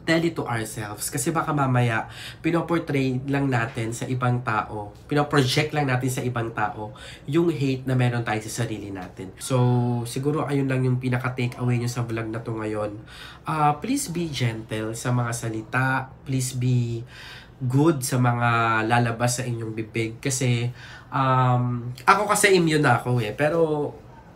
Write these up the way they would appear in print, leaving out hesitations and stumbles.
tell it to ourselves. Kasi baka mamaya, pinoportray lang natin sa ibang tao, pinoproject lang natin sa ibang tao, yung hate na meron tayo sa sarili natin. So, siguro ayun lang yung pinaka-take away nyo sa vlog na to ngayon. Please be gentle sa mga salita. Please be good sa mga lalabas sa inyong bibig. Kasi, ako kasi immune na ako pero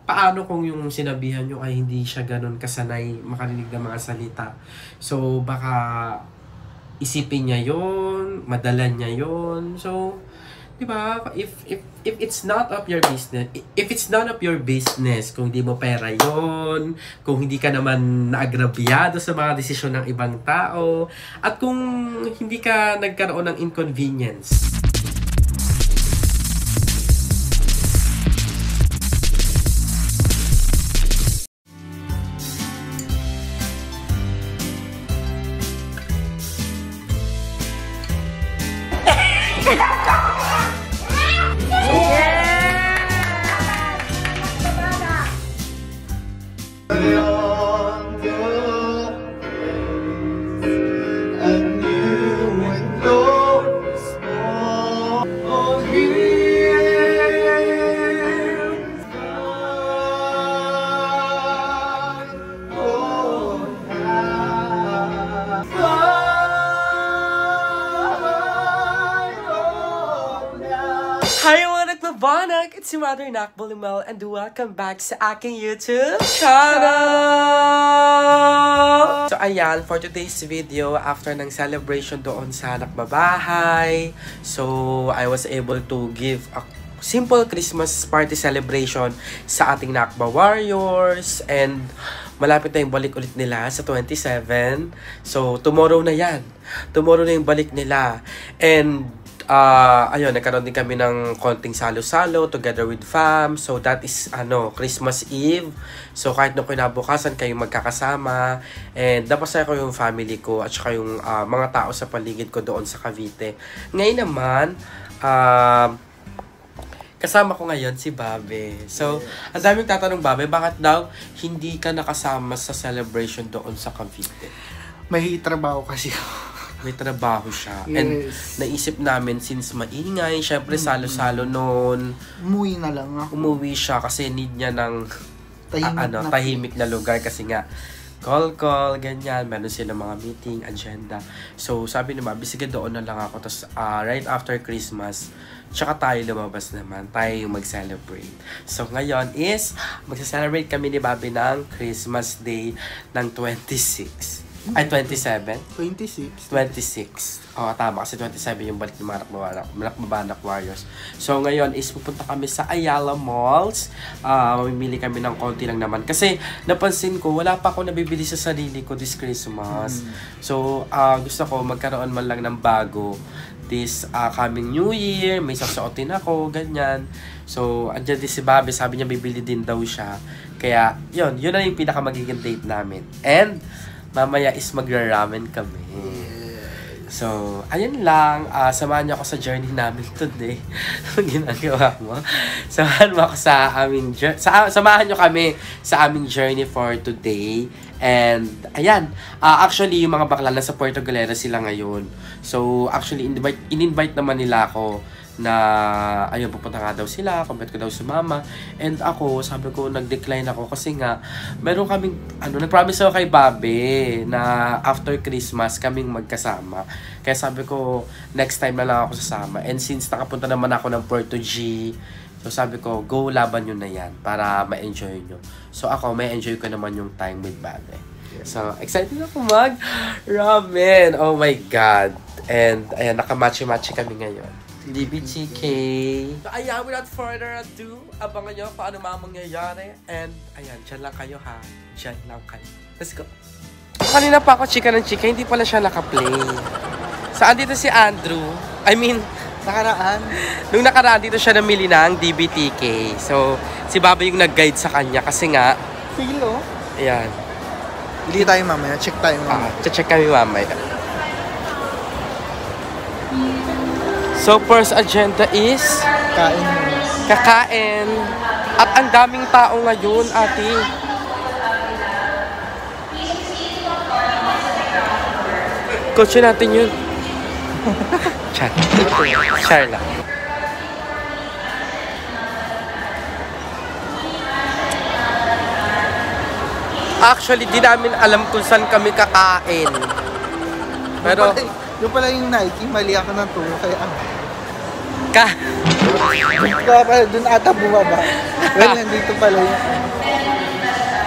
paano kung yung sinabihan nyo ay hindi siya ganun kasanay makarinig ng mga salita? So, baka isipin niya yon, madala niya yon. So, di ba? If it's not of your business, if it's none of your business, kung hindi mo pera yon, kung hindi ka naman naagrabyado sa mga desisyon ng ibang tao, at kung hindi ka nagkaroon ng inconvenience. Hi mga nagbabanag! It's si Mother Nakbo Limel and welcome back sa aking YouTube channel! So ayan, for today's video, after ng celebration doon sa Nakbabahay, so I was able to give a simple Christmas party celebration sa ating Nakba Warriors, and malapit na yung balik ulit nila sa 27. So tomorrow na yan. Tomorrow na yung balik nila. And ayun, nagkaroon din kami ng konting salo-salo together with fam. So that is Christmas Eve. So kahit nung kinabukasan kayo magkakasama, and napasaya ko yung family ko at saka yung mga tao sa paligid ko doon sa Cavite. Ngayon naman, kasama ko ngayon si Babe. So, ang daming tatanong, Babe, bakit daw hindi ka nakasama sa celebration doon sa Cavite? May trabaho kasi May trabaho siya. Yes. And naisip namin, since maingay, syempre salo-salo noon. umuwi na lang ako. Umuwi siya kasi need niya ng Tahimik tahimik na lugar kasi nga call, ganyan. Meron sila mga meeting, agenda. So, sabi ni Babi, sige doon na lang ako. Tapos, right after Christmas, tsaka tayo lumabas naman. Tayo yung mag-celebrate. So, ngayon is, mag-celebrate kami ni Babi ng Christmas Day ng 26. Ay, 27? 26. 26. Oo, tama. Kasi 27 yung balik ng mga Nakbabanak Warriors. So, ngayon is pupunta kami sa Ayala Malls. Mamimili kami ng konti lang naman. Kasi, napansin ko, wala pa ako nabibili sa sarili ko this Christmas. So, gusto ko magkaroon man lang ng bago this coming New Year. May sasuotin ako, ganyan. So, andyan din si Bobby. Sabi niya, bibili din daw siya. Kaya, yun na yung pinaka magiging date namin. And, mamaya is magra-ramen kami. So, ayun lang. Samahan niyo ako sa journey namin today. Ginagawa mo. Samahan niyo kami sa aming journey for today. And, ayan. Actually, yung mga bakla nasa Puerto Galera sila ngayon. So, actually, in-invite naman nila ako na, ayun, pupunta nga daw sila, kumpet ko daw si mama. And ako, sabi ko, nag-decline ako kasi nga, meron kaming, nag-promise ako kay Babe na after Christmas, kaming magkasama. Kaya sabi ko, next time na lang ako sasama. And since nakapunta naman ako ng Puerto G, so sabi ko, go, laban nyo na yan para ma-enjoy nyo. So ako, may enjoy ko naman yung time with Babe. So, excited ako mag-ramen. Oh my God. And, ayan, naka-matchy-matchy kami ngayon. DBTK. So, ayan, without further ado, abangan nyo kung ano mga mangyayari. And, ayan, dyan lang kayo ha. Dyan lang kayo. Let's go. Kanina pa ako chika ng chika, hindi pala siya naka-play. Saan dito si Andrew? I mean, Nakaraan. nung nakaraan dito siya namili ng DBTK. So, si Baba yung nag-guide sa kanya kasi nga, Filo. ayan. Hindi tayo mamaya. Check tayo mamaya. Check kami mamaya. So, first agenda is Kain. kakain. At ang daming tao ngayon, ate. Kotse natin yun. Char. Char lang. Actually, di namin alam kung saan kami kakain. Pero, Yung pala yung Nike, mali ako ng turo. Kaya Kaya pala, dun ata bumaba. Well, nandito pala yung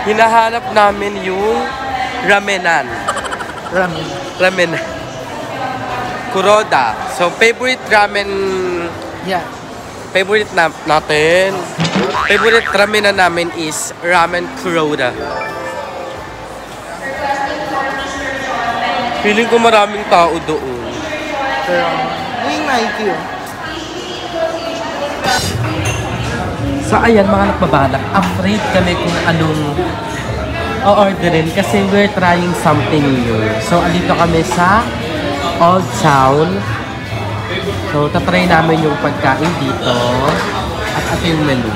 hinahanap namin yung ramenan. ramen. Ramen. Kuroda. So, favorite ramen Yeah. favorite natin. Favorite ramen na namin is ramen Kuroda. Feeling ko maraming tao doon. Pero, yung Nike yun. So ayan mga nagbabalak, afraid kami kung anong o-orderin kasi we're trying something new. So andito kami sa Old Town. So tatry namin yung pagkain dito at ito yung menu.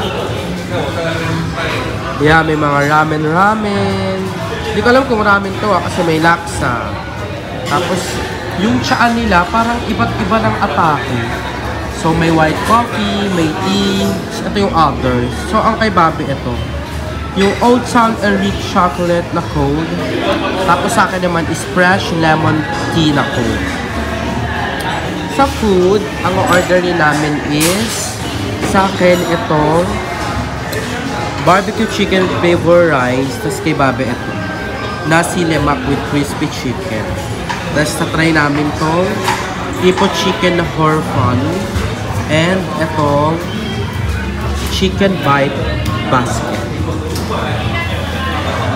Yeah, may mga ramen. Hindi ko alam kung ramen to kasi may laksa. Tapos yung tsaan nila parang iba't iba ng atake. So may white coffee, may tea, ito yung others. So ang kay Bobby ito, yung Old Town Enriched Chocolate na cold. Tapos sa akin naman is fresh lemon tea na cold. Sa food, ang order namin is sa akin itong barbecue chicken flavor rice. Tapos kay Bobby ito, nasi lemak with crispy chicken. Tapos tatry namin itong ipo chicken na hor fun. And itong chicken bite basket.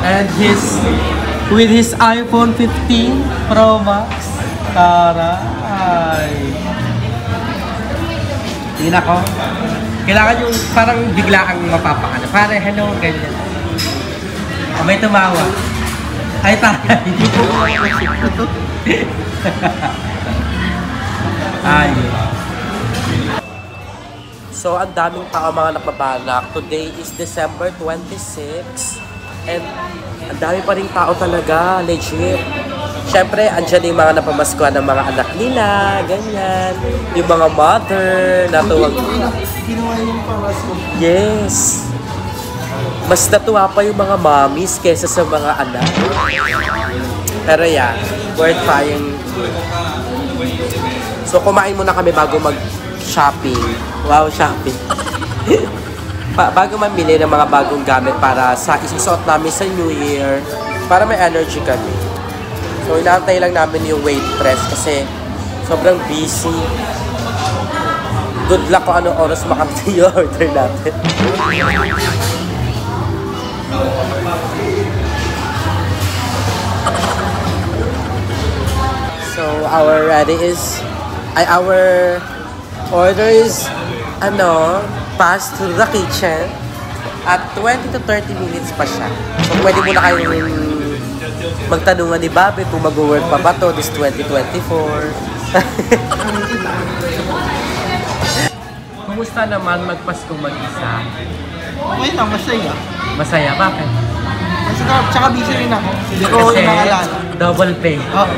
And with his iPhone 15 Pro Max. Taray! Tingin ako. Kailangan yung parang biglaang mapapakala. Pare, hello, ganyan. Oh, may tumawa. Ay, taray. Ay. So, ang daming tao mga napabalak. Today is December 26. And ang dami pa rin tao talaga. Legit. Siyempre, andyan yung mga napamaskuhan ng mga anak nila. Ganyan. Yung mga mother. Natuwag. Ginawa yung pamasko. Yes. Mas natuwa pa yung mga mommies kesa sa mga anak. Pero yeah, worth trying. So, kumain muna kami bago mag-shopping. Wow, shopping. Bago mamili ng mga bagong gamit para sa isusuot namin sa New Year para may energy kami. So, inaantay lang namin yung waitress kasi sobrang busy. Good luck kung anong oras makapit yung order natin. So, our order is pass through the kitchen at 20 to 30 minutes pa siya. So, pwede mo na kayong magtanungan ni Bobby kung mag-work pa ba to this 2024. Kumusta naman magpaskong mag-isa? Okay lang, masaya. Masaya? Bakit? Tsaka busy rin ako. Hindi ko Kasi nakalala. double pay. Oo.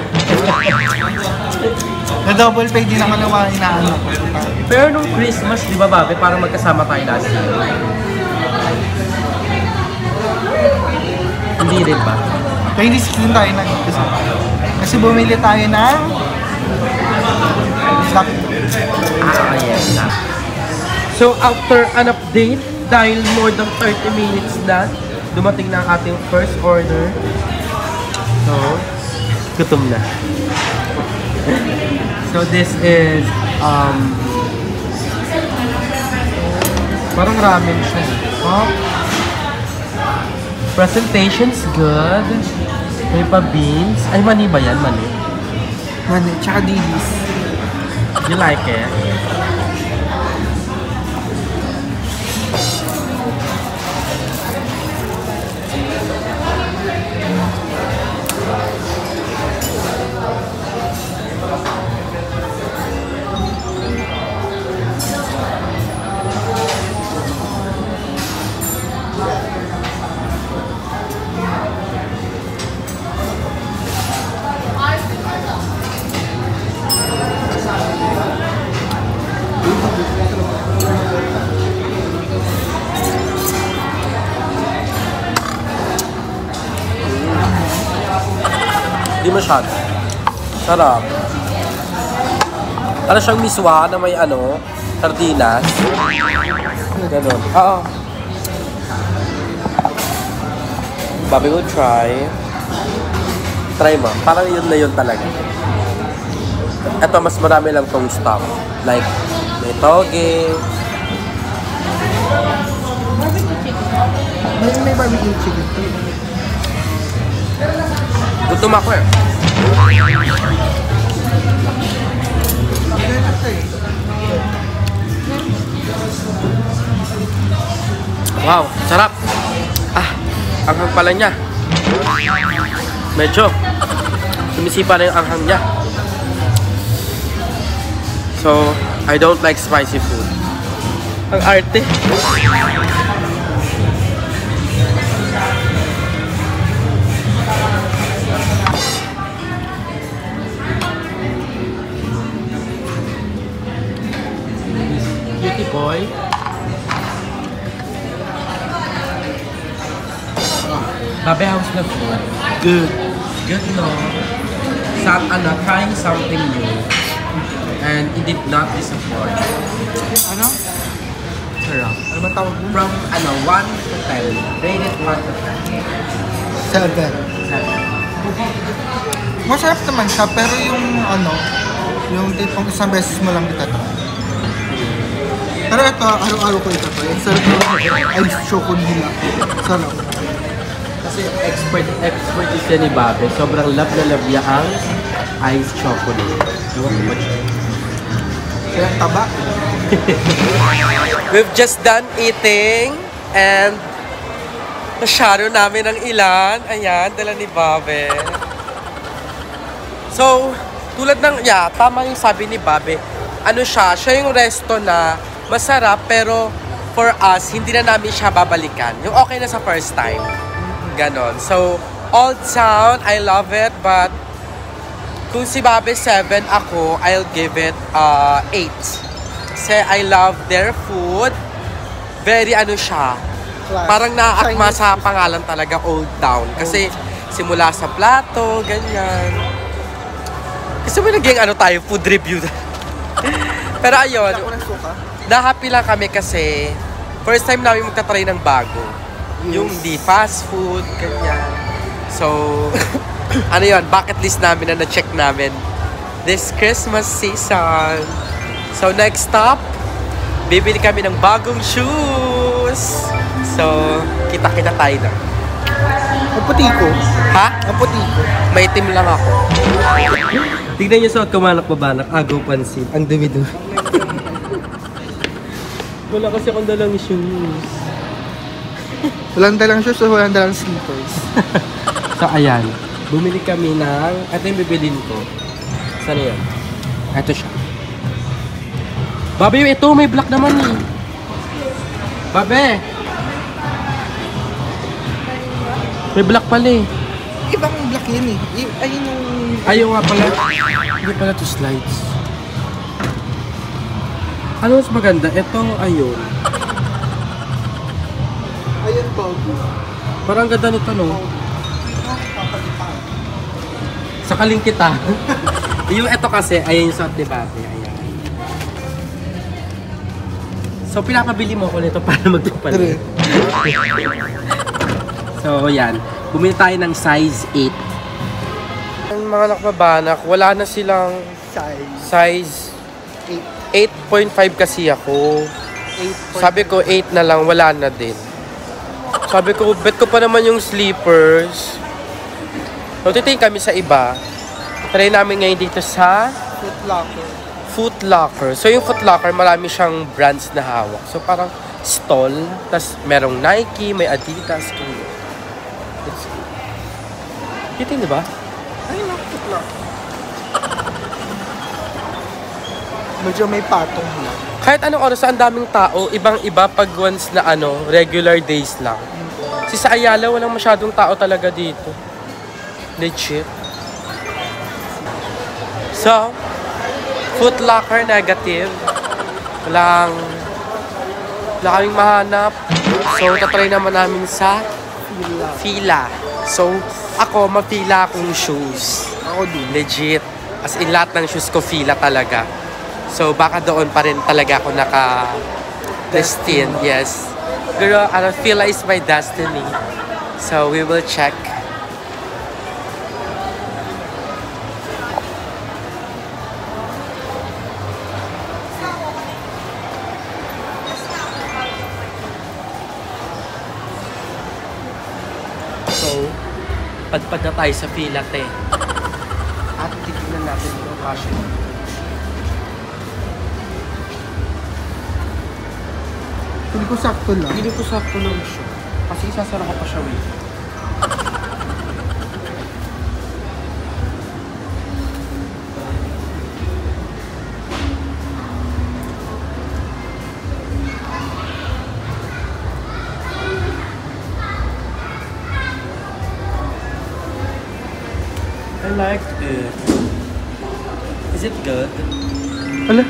Na-double pay din ako ng mga inaano ko. Pero nung Christmas, di ba Bobby, parang magkasama tayo last year? Hindi rin ba? Kaya hindi din tayo nag-kasama. Kasi bumili tayo ng stock. Yes. So, after an update, dahil more than 30 minutes na, dumating na ang ating first order. So, gutom na. So, this is, parang ramen siya. Oh. Presentation's good. May pa beans. Ay, mani ba yan? Mani? Mani, tsaka dilis. You like it? Di masyado. Sarap. Ano siyang miswa na may sardinas. Ganon. Oo. Bobby will try. Try mo. Parang yun na yun talaga. Ito, mas marami lang tong stuff. Like, may toge. May barbecue chicken. Gutom ako eh. Wow, sarap. Anghang pala niya. Medyo sumisipa na yung anghang niya. So, I don't like spicy food. Ang arte. Beauty boy. Babe, how's the food? Good. Good, no? Trying something new. And it did not disappoint. Ano? Sarap. Ano bang tawag mo? From 1 to 10. Rated 1 to 10. 7. Masarap naman siya, pero yung tipong isang beses mo lang ito. Pero ito, araw-araw ko ito. Yung sarap ng ice choco nila. Sarap. Kasi expert siya ni Babe. Sobrang love na love niya ang ice chocolate. Kaya taba. We've just done eating and nasyaro namin ang ilan. Ayan, dala ni Babe. So, tulad ng, tama yung sabi ni Babe. Siya yung resto na masarap pero for us, hindi na namin siya babalikan. Yung okay na sa first time. Ganon. So, Old Town, I love it, but kung si Babe 7, ako, I'll give it 8. Kasi I love their food. Very siya. Class. Parang naaakma sa pangalan talaga, Old Town. Kasi simula sa plato, ganyan. Kasi may naging tayo, food review. Pero ayun, na-happy lang kami kasi first time namin magta-try ng bago. Yung di fast food, ganyan. So, bucket list namin na na-check namin this Christmas season. So, next stop, bibili kami ng bagong shoes. So, kita-kita tayo na. Ang puti ko. Ha? Ang puti ko. May itim lang ako. Tignan niyo sa kumanak-babanak, agaw pansin. Ang dumi-dumi. Wala kasi akong dalang shoes. Walang dalang shoes o walang dalang slippers. So, ayan. Bumili kami ng... Ito yung bibilin ko. Saan yan? Ito siya. Babe, ito. May black naman eh. Babe! May black pala eh. Ibang black yan eh. Ayun yung... Ayaw nga pala. Hindi pala to slides. Ano mas maganda? Ito, ayun. Ayun po. Parang ganda nito, no? Sakaling kita. Yung ito kasi, ayan yung suot ni Babe. Ayan. So, pinapabili mo ko nito para magpapalit. So, yan. Bumili tayo ng size 8. Ang mga nakbabanak, wala na silang size 8.5 kasi ako. Sabi ko 8 na lang, wala na din. Sabi ko, bet ko pa naman yung sleepers. So, titingin kami sa iba. Try namin ngayon dito sa Foot Locker. So, yung Foot Locker, marami siyang brands na hawak. So, parang stall. Tapos, merong Nike, may Adidas. Let's go. Kitin, di ba? Ayun lang, Foot Locker. Medyo may patong lang. Kahit anong oras, ang daming tao, ibang-iba pag once na regular days lang. Si sa Ayala, walang masyadong tao talaga dito. Legit. So, Foot Locker negative. Wala kaming mahanap. So, tatry naman namin sa Fila. So, ako, mapila akong shoes. Ako din. Legit. As in, lahat ng shoes ko Fila talaga. So, baka doon pa rin talaga ako naka-destined. Yes. Pero, Fila is my destiny. So, we will check. So, padpad na tayo sa Fila, te. At titignan natin yung fashion. Hindi ko sakto lang. Hindi ko sakto lang siya. Kasi isasara ko pa siya, wait. I like it. Is it good? Wala,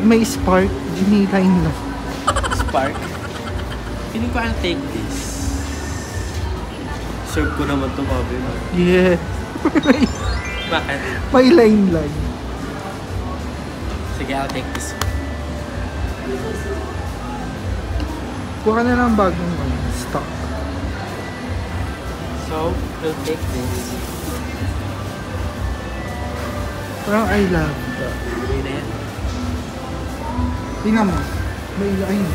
may spark. Ginilain lang. Spark? Feeling ko I'll take this. Serve ko naman ito, Bobby. Yeah. Bakit? May line. Sige, I'll take this. Kuha ka na lang bagong stock. So, we'll take this. Parang I love that. Yun na yan. Tingnan mo. May line.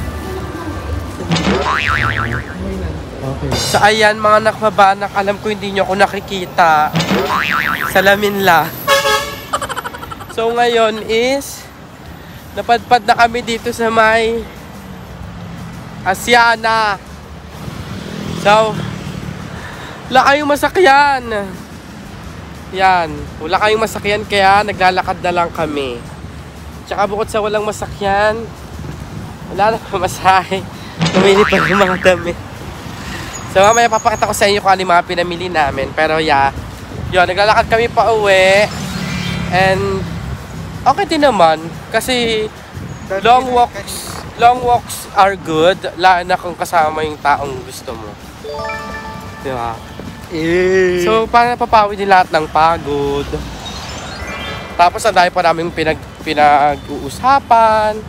Okay. So, ayan, mga nakmabanak. Alam ko hindi nyo ako nakikita. Salamin lang. So, ngayon is napadpad na kami dito sa may Asiana. So, wala kayong masakyan. Yan. Wala kayong masakyan kaya naglalakad na lang kami. Tsaka bukod sa walang masakyan, wala na pamasahe. Tumili pa yung mga damit. So, mamaya papakita ko sa inyo kung ano yung mga pinamili namin. Pero yeah, yun, naglalakad kami pa uwi. And okay din naman. Kasi long walks are good. Lalo na kung kasama yung taong gusto mo. Diba? So, parang napapawi din lahat ng pagod. Tapos, ang dami pa namin pinag-uusapan.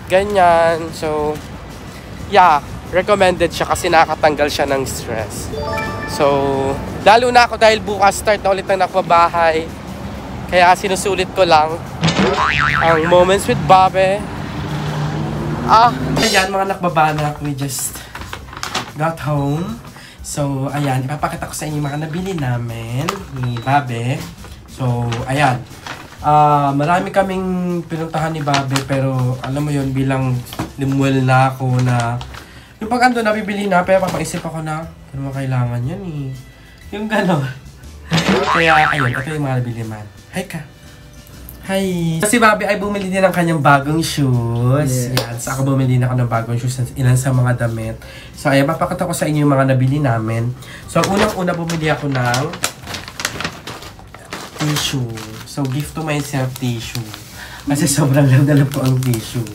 Ganyan. So, yeah. Recommended siya kasi nakatanggal siya ng stress. So, lalo na ako dahil bukas start na ulit ng nakbabahay. Kaya sinusulit ko lang ang moments with Babe. Ayan mga nakbabanak, we just got home. So, ayan, ipapakita ko sa inyo mga nabili namin ni Babe. So, ayan. Marami kaming pinuntahan ni Babe pero alam mo yun, bilang limuel na ako na yung pag ando nabibili na, pero papaisip ako na ano mo kailangan yan eh. Yung gano'n. Kaya, ayun, ito yung mga nabili man. Hi ka. Hi. So, si Bobby ay bumili din ng kanyang bagong shoes. Yes. Yan. So, ako bumili na ako ng bagong shoes. Ilan sa mga damit. So, ayan, papakita ko sa inyo yung mga nabili namin. So, unang-una bumili ako ng tissue. So, gift to myself tissue. Kasi sobrang lang po ang tissue.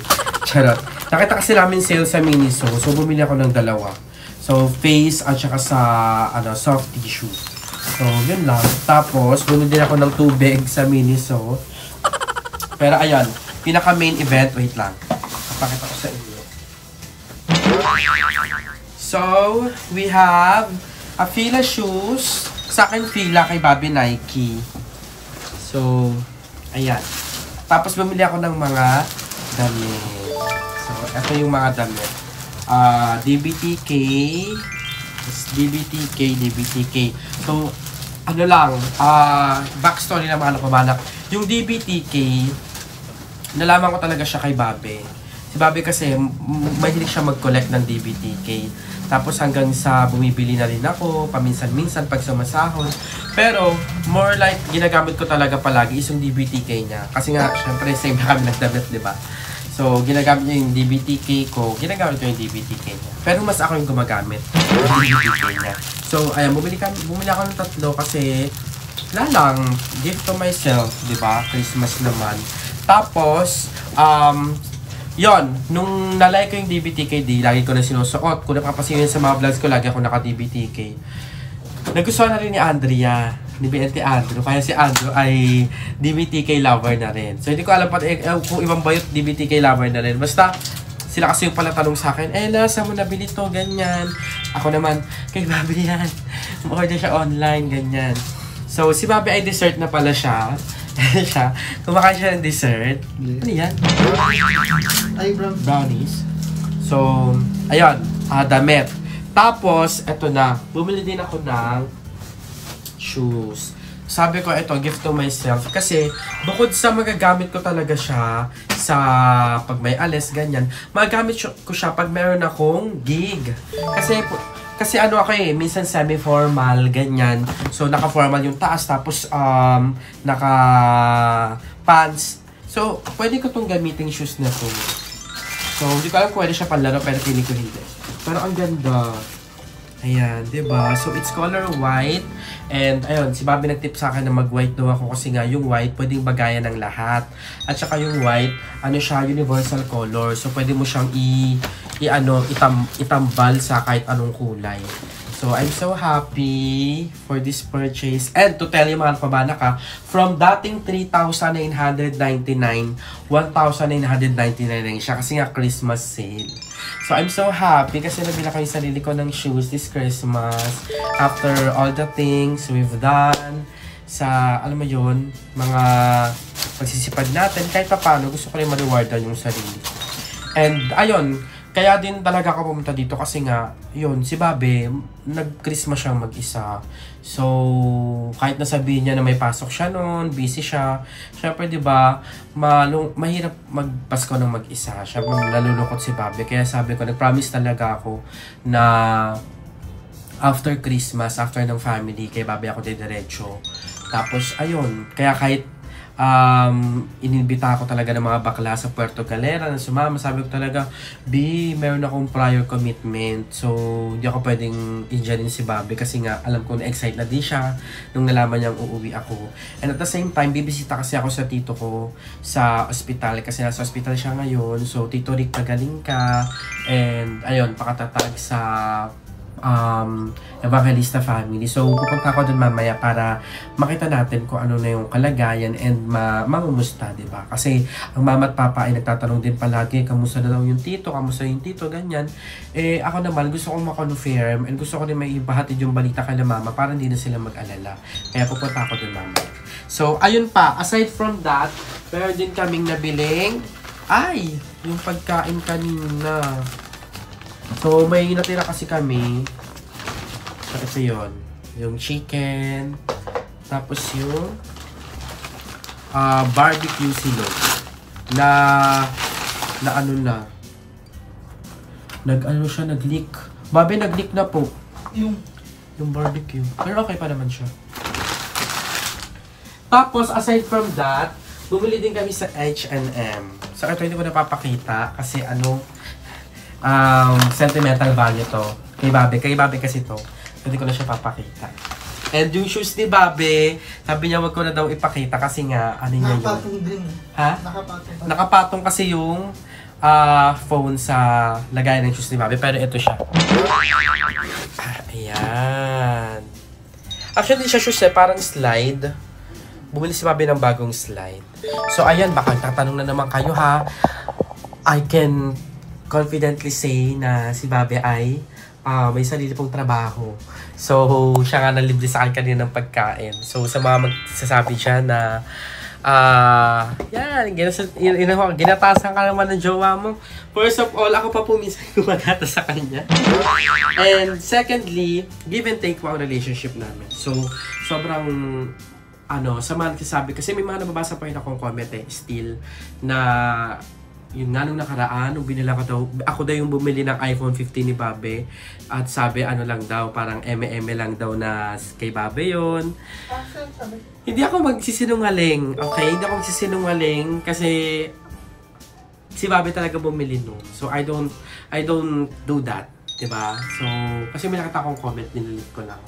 Charot. Nakita kasi namin sale sa Miniso. So, bumili ako ng dalawa. So, face at saka sa soft tissue. So, yun lang. Tapos, bumili din ako ng tubig sa Miniso. Pero, ayan. Pinaka main event. Wait lang. Papakita ko sa inyo. So, we have a Fila shoes. Sa akin, Fila. Kay Bobby, Nike. So, ayan. Tapos, bumili ako ng mga damit. So, ito yung mga damit. DBTK. So, ano lang, backstory ng mga nakamanak. Yung DBTK, nalaman ko talaga siya kay Babe. Si Babe kasi, mahilig siya mag-collect ng DBTK. Tapos hanggang sa bumibili na rin ako, paminsan-minsan pag sumasahod. Pero, more like, ginagamit ko talaga palagi is yung DBTK niya. Kasi nga, syempre, same na kami nagdamit, di ba? So, ginagamit niya yung DBTK ko, ginagamit ko yung DBTK niya. Pero mas ako yung gumagamit ng DBTK niya. So, ayan, bumili ako ng 3 kasi, lang, gift to myself, di ba? Christmas naman. Tapos, yon, nung nalike ko yung DBTK, lagi ko na sinusuot. Kung napapasin yun sa mga vlogs ko, lagi ako naka-DBTK. Nagustuhan na rin ni Andrea. ni BNT Andrew. Kaya si Andrew ay DBTK lover na rin. So, hindi ko alam pa kung ibang bayot DBTK lover na rin. Basta, sila kasi yung pala tanong sa akin, saan mo nabili to? Ganyan. Ako naman, kay Bobby yan. Order siya online, ganyan. So, si Bobby ay dessert na pala siya. Kumakain siya ng dessert. Ano yan? Ay, brownies. So, ayun. Damit. Tapos, eto na. Bumili din ako ng shoes. Sabi ko, ito, gift to myself. Kasi, bukod sa magagamit ko talaga siya sa pag may alis, ganyan, magagamit ko siya pag meron akong gig. Kasi ano ako minsan semi-formal, ganyan. So, naka-formal yung taas, tapos, naka-pants. So, pwede ko tong gamitin shoes na to. So, hindi ko alam kung pwede siya panlaro, pero pili ko hindi. Pero ang ganda. Ayan, diba? So, it's color white. And, ayun, si Bobby nag-tip sa akin na mag-white daw ako kasi nga yung white, pwedeng bagayan ng lahat. At saka yung white, ano siya, universal color. So, pwede mo siyang itambal sa kahit anong kulay. So, I'm so happy for this purchase. And to tell you mga kapabana ka, from dating 3,999, 1,999 lang siya kasi nga Christmas sale. So, I'm so happy kasi nabila ko yung sarili ko ng shoes this Christmas. After all the things we've done sa, alam mo yun, mga pagsisipag natin, kahit pa paano, gusto ko rin ma-rewardan yung sarili ko. And, ayun, kaya din talaga ako pumunta dito kasi nga, yun, si Bobby, nag-Christmas siyang mag-isa. So, kahit nasabihin niya na may pasok siya noon, busy siya, syempre, di ba, mahirap magpasko ng mag-isa. Siya, nalulungkot si Bobby. Kaya sabi ko, nag-promise talaga ako na after Christmas, after ng family, kay Bobby ako diretso. Tapos, ayun, kaya kahit inimbita ako talaga ng mga bakla sa Puerto Galera na sumama. Sabi ko talaga, meron akong prior commitment. So, hindi ako pwedeng i-dyanin si Bobby kasi nga alam ko na-excite na di siya nung nalaman niyang uuwi ako. And at the same time, bibisita kasi ako sa tito ko sa ospital kasi nasa ospital siya ngayon. So, Tito Rick, pagaling ka. And, ayun, pakatatag sa Evangelista family. So, pupunta ako dun mamaya para makita natin kung ano na yung kalagayan and mangumusta, diba? Kasi, ang mama at papa ay nagtatanong din palagi, kamusta na daw yung tito, ganyan. Eh, ako naman, gusto kong makonfirm and gusto ko rin may ibahatid yung balita kay mama para hindi na sila mag-alala. Kaya pupunta ako dun mamaya. So, ayun pa. Aside from that, meron din kaming nabiling yung pagkain kanina. So, may natira kasi kami. So, ito yun. Yung chicken. Tapos yung barbecue silog. Nag-leak. Bobby, nag-leak na po. Yung barbecue. Pero okay pa naman siya. Tapos, aside from that, bumili din kami sa H&M. So, ito hindi ko napapakita kasi sentimental value to. Kay Bobby kasi to. Hindi ko na siya papakita. And yung shoes ni Bobby, sabi niya wag ko na daw ipakita kasi nga, niya yun? Nakapatong din. Ha? Nakapatong kasi yung phone sa lagayan ng shoes ni Bobby. Pero ito siya. Ayan. Actually, hindi siya shoes parang slide. Bumili si Bobby ng bagong slide. So, ayan, baka tatanong na naman kayo ha. I can confidently say na si Bobby ay may sarili pong trabaho. So, siya nga nalibre sa akin kanina ng pagkain. So, sa mga magsasabi siya na ginatasan ka naman ng jowa mo. First of all, ako pa po minsan gumagata sa kanya. And secondly, give and take po ang relationship namin. So, sobrang sa mga nagsasabi, kasi may mga nababasa pa rin akong comment still, na yun nga nung nakaraan, nung binila ko daw, ako daw yung bumili ng iPhone 15 ni Bobby, at sabi lang daw, parang eme lang daw na kay Bobby yun. Hindi ako magsisinungaling, okay? Hindi ako magsisinungaling kasi si Bobby talaga bumili nun. So I don't do that, diba? So, kasi may nakita akong comment, nililit ko lang.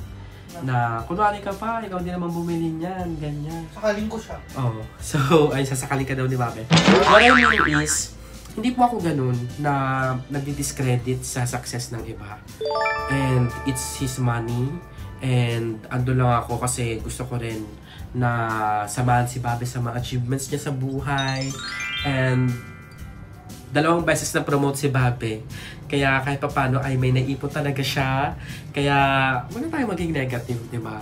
Na, kunwari ka pa, ikaw din naman bumili niyan, ganyan. Sakaling ko siya. Oo. So, ay, sasakaling ka daw ni Bobby. What I mean is, hindi po ako ganun na nagdi-discredit sa success ng iba. And it's his money. And ando lang ako kasi gusto ko rin na samahan si Babe sa mga achievements niya sa buhay. And 2 beses na promote si Babe. Kaya kahit paano ay may naipon talaga siya. Kaya wala tayo maging negative, di ba?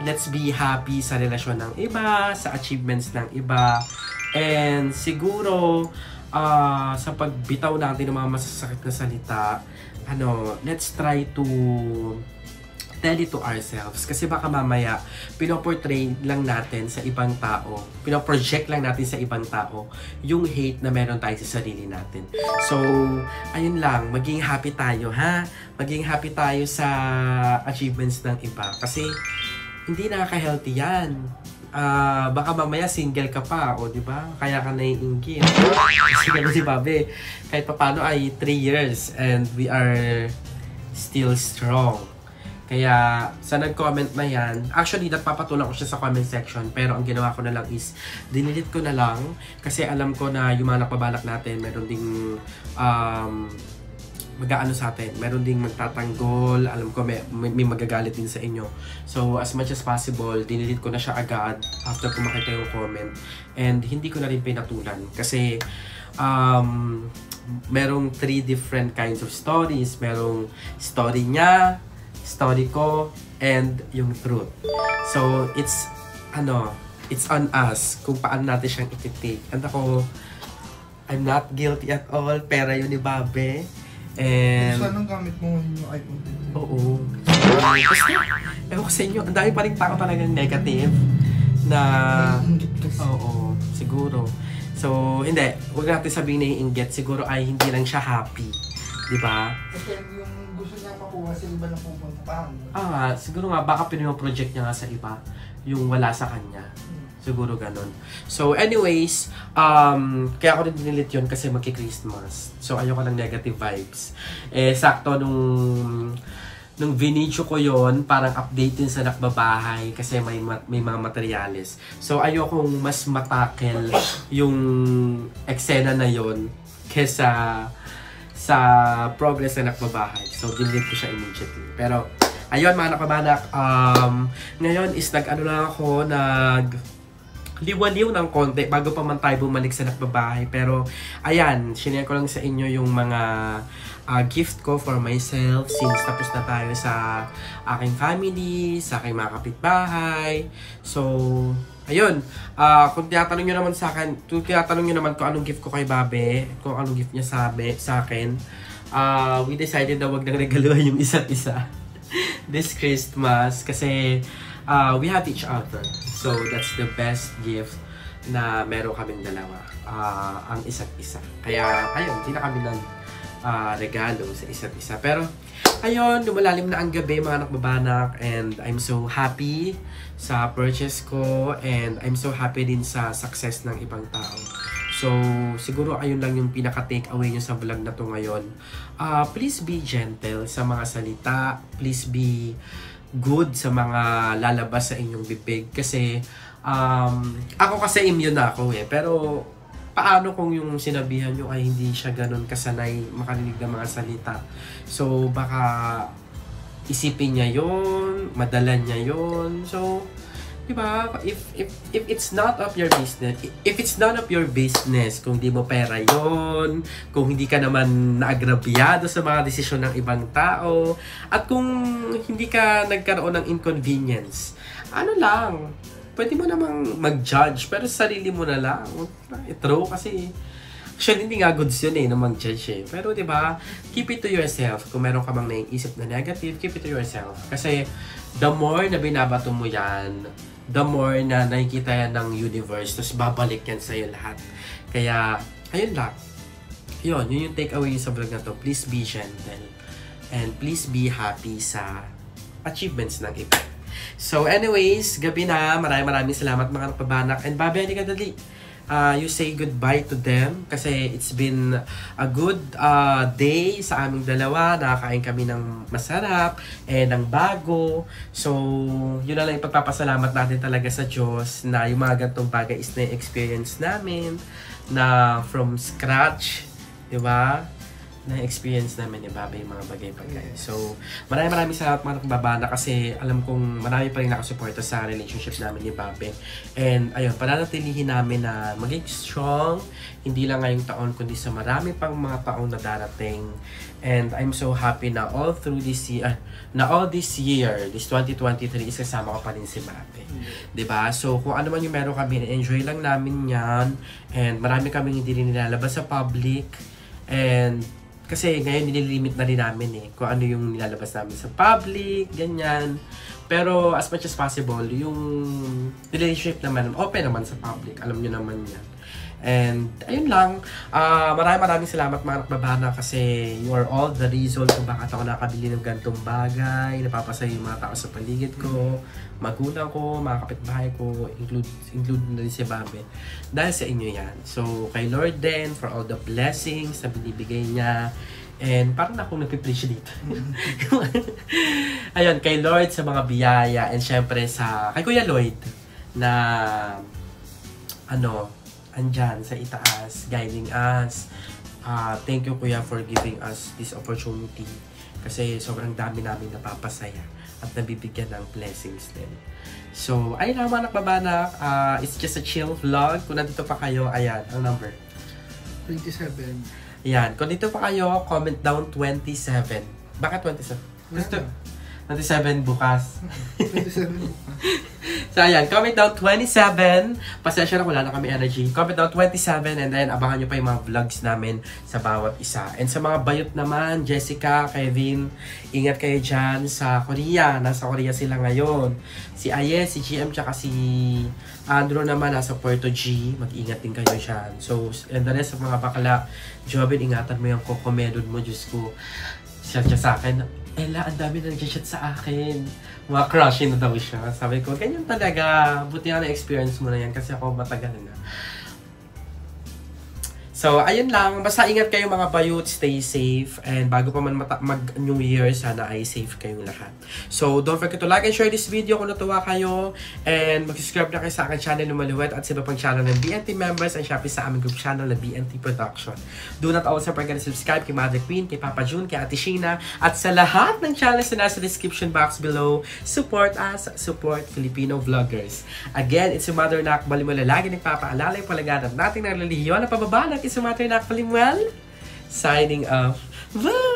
Let's be happy sa relasyon ng iba, sa achievements ng iba. And siguro, sa pagbitaw natin ng mga masasakit na salita, let's try to tell it to ourselves. Kasi baka mamaya, pinoportray lang natin sa ibang tao, pinoproject lang natin sa ibang tao yung hate na meron tayo sa sarili natin. So, ayun lang, maging happy tayo, ha? Maging happy tayo sa achievements ng iba. Kasi, hindi nakaka-healthy yan. Baka mamaya single ka pa, o di ba? Kaya ka naiinggit. Kasi gano'n si Babe, kahit paano ay 3 years and we are still strong. Kaya sa nag-comment na yan, actually nagpapatulan ko siya sa comment section, pero ang ginawa ko na lang is dinilit ko na lang kasi alam ko na yung mga napabalak natin, meron ding mag-aano sa atin, meron ding magtatanggol, alam ko may magagalit din sa inyo. So as much as possible, dinilit ko na siya agad after ko makita yung comment, and hindi ko na rin pinatulan kasi merong 3 different kinds of stories. Merong story niya, story ko, and yung truth. So, it's on us kung paano natin siyang i-take. And ako, I'm not guilty at all. Pera yun ni Babe. And Saan ang gamit mo yung iPhone 10? oo. Basta, ewan ko sa inyo, ang dami pa rin tao talagang negative na Ingit kasi. oo, siguro. So, hindi. Huwag natin sabihin na iinggit. Siguro ay hindi lang siya happy. Di ba? Kasi yung gusto niya makuha sa iba na pupuntahan. Siguro nga, baka pinimo-project niya nga sa iba yung wala sa kanya. Siguro ganun. So, anyways, kaya ako rin dinilit yun kasi magki-Christmas. So, ayoko ng negative vibes. Sakto nung vinidyo ko yon, parang update din sa nakbabahay kasi may mga materyales. So, ayokong mas matakel yung eksena na yon kesa sa progress na nakbabahay. So, dinelete ko siya immediately. Pero, ayun mga nakabanak, ngayon is liwaliw ng konti bago pa man tayo bumalik sa nakbabahay. Pero, ayan, sinare ko lang sa inyo yung mga gift ko for myself since tapos na tayo sa aking family, sa aking mga kapitbahay. So, ayun, kung tinatanong nyo naman sa akin, kung anong gift ko kay Babe, kung anong gift niya sa akin, we decided na wag nang regaluhan yung isa't isa this Christmas kasi we have each other. So, that's the best gift na meron kaming dalawa, ang isa't isa. Kaya, ayun, hindi na kami regalo sa isa't isa. Pero, ayun, lumalalim na ang gabi mga nakbabanak, and I'm so happy sa purchase ko, and I'm so happy din sa success ng ibang tao. So, siguro ayun lang yung pinaka-take away nyo sa vlog na to ngayon. Please be gentle sa mga salita. Please be good sa mga lalabas sa inyong bibig. Kasi, ako kasi immune na ako pero paano kung yung sinabihan nyo ay hindi siya ganun kasanay makarinig ng mga salita? So, baka isipin niya yon, madala niya yon. So, diba? If it's not of your business, if it's none of your business, kung di mo pera yon, kung hindi ka naman naagrabyado sa mga desisyon ng ibang tao, at kung hindi ka nagkaroon ng inconvenience, pwede mo namang mag-judge, pero sa sarili mo na lang. True, kasi actually, hindi nga goods yun na mag-judge Pero diba, keep it to yourself. Kung meron ka mang naiisip na negative, keep it to yourself. Kasi the more na binabato mo yan, the more na nakikita yan ng universe, tapos babalik yan sa'yo lahat. Kaya, ayun lang. Yun yung takeaway sa vlog na to. Please be gentle. And please be happy sa achievements ng iba. So anyways, gabi na. Maraming salamat mga nakabanak. And Babe, halika dali. You say goodbye to them kasi it's been a good day sa aming dalawa. Nakakain kami ng masarap ng bago. So, yun na lang ipagpapasalamat natin talaga sa Diyos na yung mga ganitong bagay is na-experience namin na from scratch, di ba? na-experience namin ni Bobby yung mga bagay-bagay. So, maraming salamat mga nagbabana kasi alam kong marami pa rin nakasuporta sa relationship namin ni Bobby. And ayun, pananatilihin namin na maging strong, hindi lang ngayong taon, kundi sa marami pang mga taong na darating. And I'm so happy na all this year, this 2023, is kasama ko pa rin si Bobby. Diba? So, kung ano man yung meron kami, enjoy lang namin yan. And marami kaming hindi rin nilalabas sa public. And kasi ngayon nililimit na rin namin kung ano yung nilalabas namin sa public, ganyan. Pero as much as possible, yung relationship naman, open naman sa public. Alam nyo naman yan. And ayun lang, maraming salamat mga nakbabana kasi you are all the reason kung bakit ako nakabili ng gantong bagay, napapasaya yung mga tao sa paligid ko, magulang ko, mga kapitbahay ko, include na rin si Bobby. Dahil sa inyo yan. So, kay Lord din for all the blessings na binibigay niya. And parang akong nagpipreach dito. Ayun, kay Lord sa mga biyaya. And syempre kay Kuya Lloyd na andyan sa itaas, guiding us. Thank you Kuya for giving us this opportunity. Kasi sobrang dami namin napapasaya at nabibigyan ng blessings din. So, ayun lang mga nakbabanak. It's just a chill vlog. Kung nandito pa kayo, ayan, ang number. 27. Ayan, kung dito pa kayo, comment down 27. Bakit 27? Gusto 27 bukas. 27 bukas. So, ayan, comment down 27. Pasensya na, wala na kami energy. Comment down 27 and then abangan nyo pa yung mga vlogs namin sa bawat isa. And sa mga bayot naman, Jessica, Kevin, ingat kayo dyan sa Korea. Nasa Korea sila ngayon. Si Aye, si GM, tsaka si Andrew naman nasa Puerto G. Mag-ingat din kayo dyan. So, and the rest of mga bakla, Jobin, ingatan mo yung kokomedon mo, Diyos ko. Siya sa akin, Ella, ang dami na nag-chat sa akin. Mga crushing na daw siya. Sabi ko, ganyan talaga. Buti nga na-experience mo na yan kasi ako matagal na. So, ayun lang. Basta ingat kayo mga bayot. Stay safe. And bago pa man mag-New Year, sana ay safe kayong lahat. So, don't forget to like and share this video kung natuwa kayo. And mag-subscribe na kayo sa aking channel ng Maluwet at sa iba pang channel ng BNT members and Shopee sa aming group channel na BNT Production. Do not also forget to subscribe kay Mother Queen, kay Papa June, kay Ate Sheena, at sa lahat ng channels na nasa description box below. Support us, support Filipino vloggers. Again, it's your Mother Nak Balimuel, lagi nagpapaalala yung palaganap natin ng relihiyon na pababanat. It's your Mother Nak Balimuel, signing off. Bye!